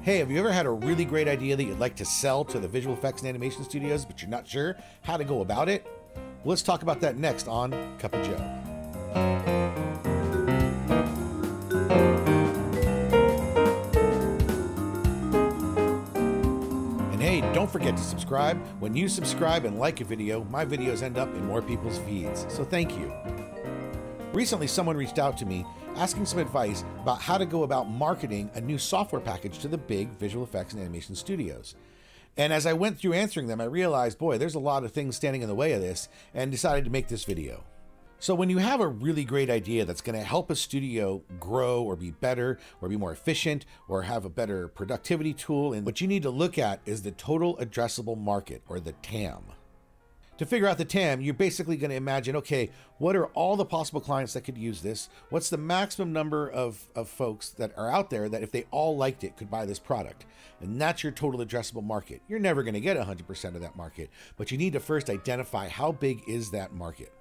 Hey, have you ever had a really great idea that you'd like to sell to the visual effects and animation studios, but you're not sure how to go about it? Well, let's talk about that next on Cup of Joe. And hey, don't forget to subscribe. When you subscribe and like a video, my videos end up in more people's feeds, so thank you. Recently, someone reached out to me asking some advice about how to go about marketing a new software package to the big visual effects and animation studios. And as I went through answering them, I realized, boy, there's a lot of things standing in the way of this, and decided to make this video. So when you have a really great idea that's going to help a studio grow or be better or be more efficient or have a better productivity tool, and what you need to look at is the total addressable market, or the TAM. To figure out the TAM, you're basically going to imagine, okay, what are all the possible clients that could use this? What's the maximum number of folks that are out there that if they all liked it could buy this product? And that's your total addressable market. You're never going to get 100% of that market, but you need to first identify how big is that market.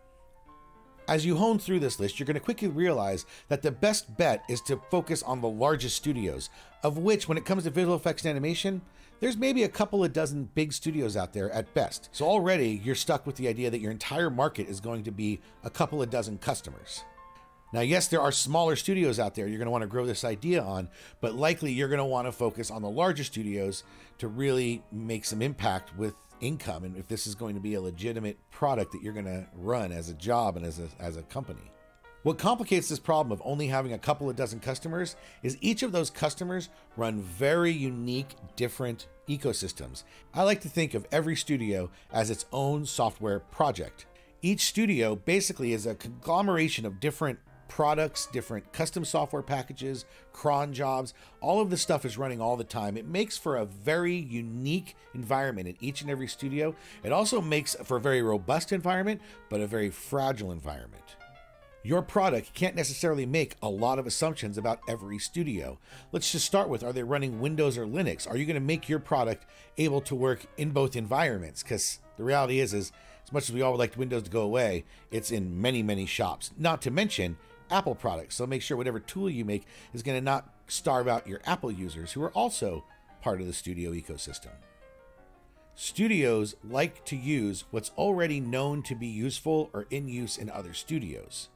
As you hone through this list, you're going to quickly realize that the best bet is to focus on the largest studios, of which, when it comes to visual effects and animation, there's maybe a couple of dozen big studios out there at best. So already you're stuck with the idea that your entire market is going to be a couple of dozen customers. Now, yes, there are smaller studios out there you're going to want to grow this idea on, but likely you're going to want to focus on the larger studios to really make some impact with income, and if this is going to be a legitimate product that you're going to run as a job and as a company. What complicates this problem of only having a couple of dozen customers is each of those customers run very unique, different ecosystems. I like to think of every studio as its own software project. Each studio basically is a conglomeration of different products, different custom software packages, cron jobs. All of this stuff is running all the time. It makes for a very unique environment in each and every studio. It also makes for a very robust environment, but a very fragile environment. Your product can't necessarily make a lot of assumptions about every studio. Let's just start with, are they running Windows or Linux? Are you going to make your product able to work in both environments? Because the reality is as much as we all would like Windows to go away, it's in many, many shops. Not to mention Apple products. So make sure whatever tool you make is going to not starve out your Apple users, who are also part of the studio ecosystem. Studios like to use what's already known to be useful or in use in other studios.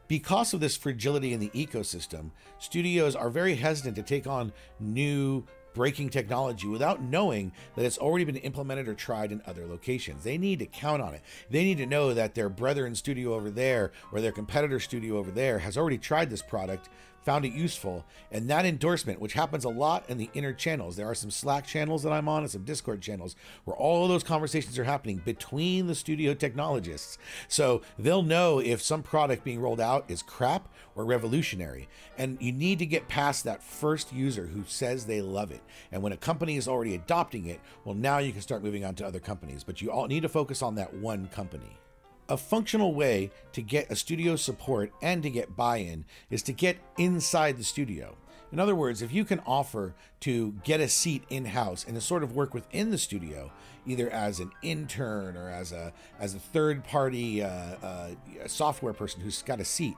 Because of this fragility in the ecosystem, studios are very hesitant to take on new breaking technology without knowing that it's already been implemented or tried in other locations. They need to count on it. They need to know that their brethren studio over there or their competitor studio over there has already tried this product, found it useful, and that endorsement, which happens a lot in the inner channels. There are some Slack channels that I'm on and some Discord channels where all of those conversations are happening between the studio technologists. So they'll know if some product being rolled out is crap or revolutionary. And you need to get past that first user who says they love it. And when a company is already adopting it, well, now you can start moving on to other companies, but you all need to focus on that one company. A functional way to get a studio support and to get buy-in is to get inside the studio. In other words, if you can offer to get a seat in-house and to sort of work within the studio, either as an intern or as a third-party software person who's got a seat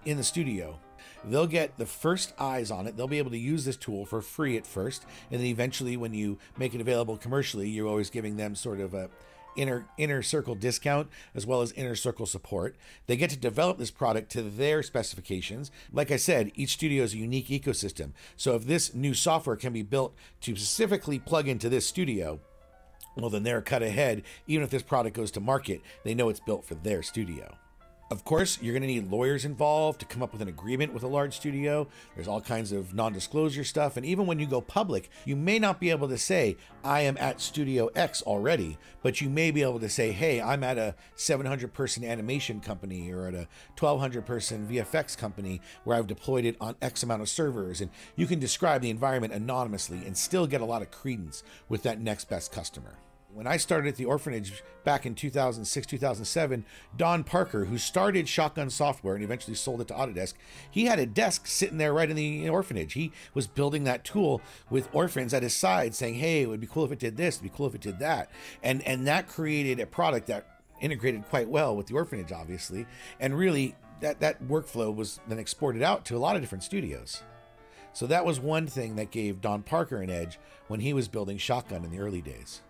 in the studio, they'll get the first eyes on it. They'll be able to use this tool for free at first, and then eventually when you make it available commercially, you're always giving them sort of a inner circle discount as well as inner circle support. They get to develop this product to their specifications. Like I said, each studio is a unique ecosystem. So if this new software can be built to specifically plug into this studio, well, then they're cut ahead. Even if this product goes to market, they know it's built for their studio. Of course, you're going to need lawyers involved to come up with an agreement with a large studio. There's all kinds of non-disclosure stuff. And even when you go public, you may not be able to say, I am at Studio X already, but you may be able to say, hey, I'm at a 700-person animation company or at a 1,200-person VFX company where I've deployed it on X amount of servers. And you can describe the environment anonymously and still get a lot of credence with that next best customer. When I started at the orphanage back in 2006, 2007, Don Parker, who started Shotgun Software and eventually sold it to Autodesk, he had a desk sitting there right in the orphanage. He was building that tool with orphans at his side saying, hey, it would be cool if it did this, it'd be cool if it did that. And that created a product that integrated quite well with the orphanage, obviously. And really, that workflow was then exported out to a lot of different studios. So that was one thing that gave Don Parker an edge when he was building Shotgun in the early days.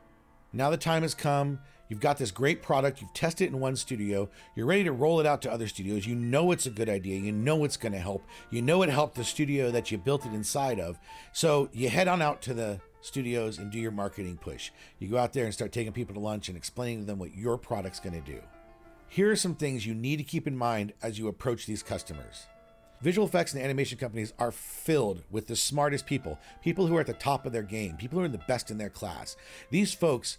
Now the time has come. You've got this great product. You've tested it in one studio. You're ready to roll it out to other studios. You know it's a good idea. You know it's going to help. You know it helped the studio that you built it inside of. So you head on out to the studios and do your marketing push. You go out there and start taking people to lunch and explaining to them what your product's going to do. Here are some things you need to keep in mind as you approach these customers. Visual effects and animation companies are filled with the smartest people, people who are at the top of their game, people who are the best in their class. These folks,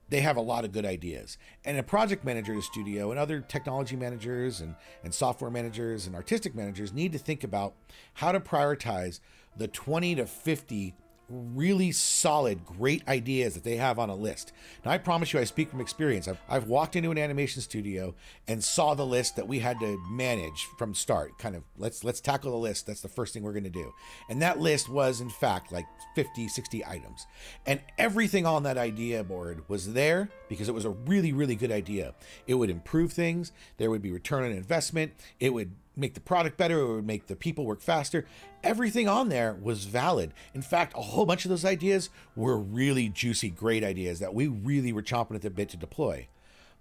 they have a lot of good ideas. And a project manager at a studio and other technology managers and software managers and artistic managers need to think about how to prioritize the 20 to 50 really solid, great ideas that they have on a list. Now, I promise you, I speak from experience. I've walked into an animation studio and saw the list that we had to manage from start. Kind of, let's tackle the list. That's the first thing we're going to do. And that list was, in fact, like 50, 60 items. And everything on that idea board was there because it was a really, really good idea. It would improve things. There would be return on investment. It would make the product better. It would make the people work faster. Everything on there was valid. In fact, a whole bunch of those ideas were really juicy, great ideas that we really were chomping at the bit to deploy.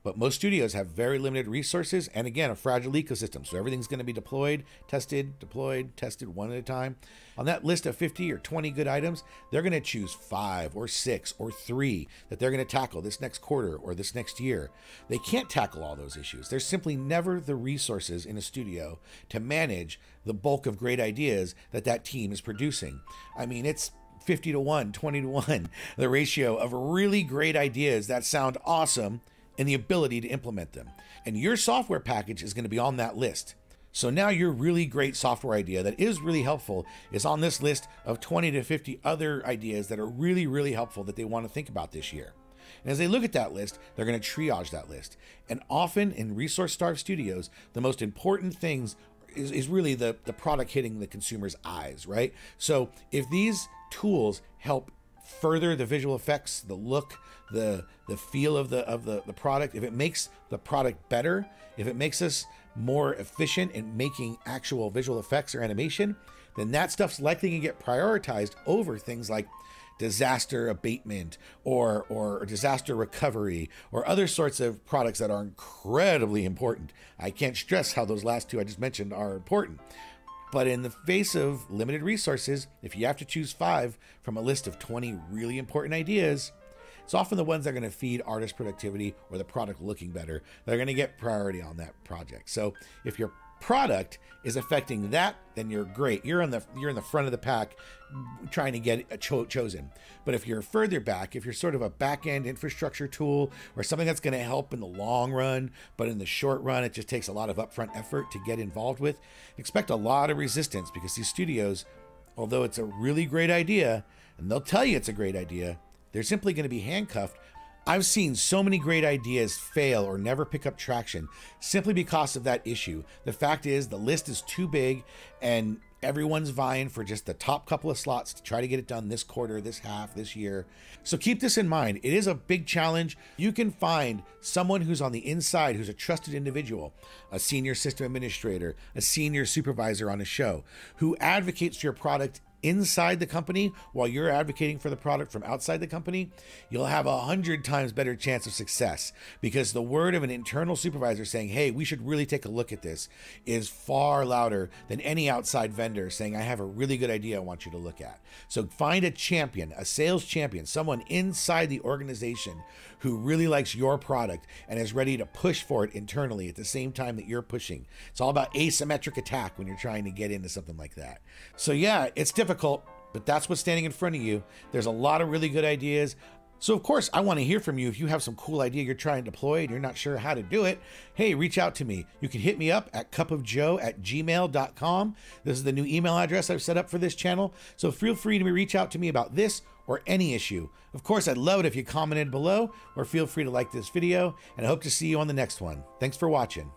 But most studios have very limited resources and, again, a fragile ecosystem. So everything's going to be deployed, tested, tested one at a time. On that list of 50 or 20 good items, they're going to choose 5 or 6 or 3 that they're going to tackle this next quarter or this next year. They can't tackle all those issues. There's simply never the resources in a studio to manage the bulk of great ideas that team is producing. I mean, it's 50 to 1, 20 to 1, the ratio of really great ideas that sound awesome and the ability to implement them. And your software package is going to be on that list. So now your really great software idea that is really helpful is on this list of 20 to 50 other ideas that are really, really helpful that they want to think about this year. And as they look at that list, they're going to triage that list. And often in resource-starved studios, the most important things is really the product hitting the consumer's eyes, right? So if these tools help further the visual effects, the look, the feel of the product, if it makes the product better, if it makes us more efficient in making actual visual effects or animation, then that stuff's likely to get prioritized over things like disaster abatement or disaster recovery or other sorts of products that are incredibly important. I can't stress how those last two I just mentioned are important. But in the face of limited resources, if you have to choose 5 from a list of 20 really important ideas, it's often the ones that are going to feed artist productivity or the product looking better that are going to get priority on that project. So if your product is affecting that, then you're great. You're in the front of the pack trying to get it chosen. But if you're further back, if you're sort of a back-end infrastructure tool or something that's going to help in the long run, but in the short run, it just takes a lot of upfront effort to get involved with, expect a lot of resistance because these studios, although it's a really great idea, and they'll tell you it's a great idea, they're simply going to be handcuffed. I've seen so many great ideas fail or never pick up traction simply because of that issue. The fact is the list is too big and everyone's vying for just the top couple of slots to try to get it done this quarter, this half, this year. So keep this in mind. It is a big challenge. You can find someone who's on the inside, who's a trusted individual, a senior system administrator, a senior supervisor on a show, who advocates for your product inside the company while you're advocating for the product from outside the company. You'll have 100 times better chance of success because the word of an internal supervisor saying, hey, we should really take a look at this is far louder than any outside vendor saying, I have a really good idea I want you to look at. So find a champion, a sales champion, someone inside the organization who really likes your product and is ready to push for it internally at the same time that you're pushing. It's all about asymmetric attack when you're trying to get into something like that. So yeah, it's difficult, but that's what's standing in front of you. There's a lot of really good ideas. So of course, I want to hear from you. If you have some cool idea you're trying to deploy and you're not sure how to do it, hey, reach out to me. You can hit me up at cupofjoe@gmail.com. This is the new email address I've set up for this channel. So feel free to reach out to me about this or any issue. Of course, I'd love it if you commented below or feel free to like this video, and I hope to see you on the next one. Thanks for watching.